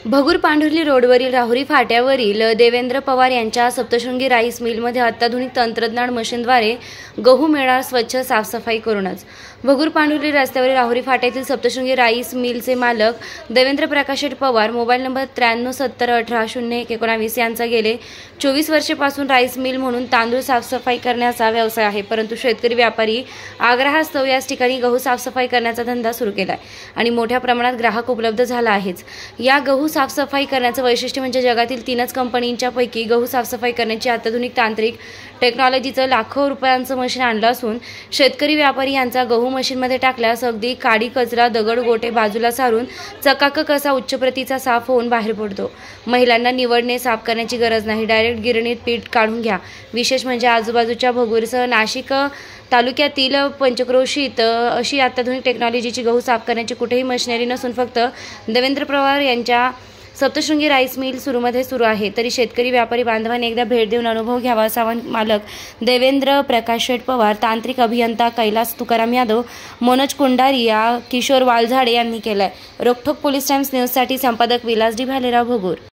भगूर पांढुर्ली रोडवरील राहुरी फाट्यावरील देवेंद्र पवार यांच्या सप्तशृंगी राईस मिलमध्ये अत्याधुनिक तंत्रज्ञान मशीनद्वारे गहू मेळा स्वच्छ साफसफाई करूनच भगूर पांढुर्ली रस्त्यावरील राहुरी फाट्यातील सप्तशृंगी राईस मिलचे मालक देवेंद्र प्रकाशेट पवार मोबाईल नंबर 9370180119 यांचा गेले 24 वर्षांपासून राईस मिल म्हणून तांदूळ साफसफाई करण्याचा व्यवसाय आहे। परंतु शेतकरी व्यापारी आग्रहास्तव याच ठिकाणी गहू साफसफाई करण्याचा धंदा सुरू केला आहे आणि मोठ्या प्रमाणात ग्राहक उपलब्ध झाला आहेच। या गहू साफसफाई करण्याचं वैशिष्ट्य म्हणजे जगातील 3च कंपनींच्या पैकी गहू साफसफाई करण्याची अत्याधुनिक तांत्रिक टेक्नॉलॉजीचं लाखो रुपयांचं मशीन आणलं असून शेतकरी व्यापारी यांचा गहू मशीनमध्ये टाकल्यास अगदी काडी कचरा दगड गोटे बाजूला सारून चकाकक असा उच्च प्रतीचा साफ होऊन बाहेर पडतो। महिलांना निवडणे साफ करण्याची गरज नाही, डायरेक्ट गिरणीत पीठ काढून घ्या। विशेष म्हणजे आजूबाजूच्या भगूरसह नाशिक तालुक्यातील पंचक्रोशीत अशी अत्याधुनिक टेक्नॉलॉजीची गहू साफ करण्याची कुठेही मशिनरी नसून फक्त देवेंद्र पवार यांच्या सप्तशृंगी राईस मिल सुरू आहे। तरी शेतकरी व्यापारी बांधवांनी एकदा भेट देऊन अनुभव घ्यावा असा मालक देवेंद्र प्रकाशेट पवार, तांत्रिक अभियंता कैलास तुकाराम यादव, मनोज कुंडारिया, किशोर वालझाडे यांनी केलाय। रोखोक पोलीस टाइम्स न्यूजसाठी संपादक विलास डी भालेराव, भगूर।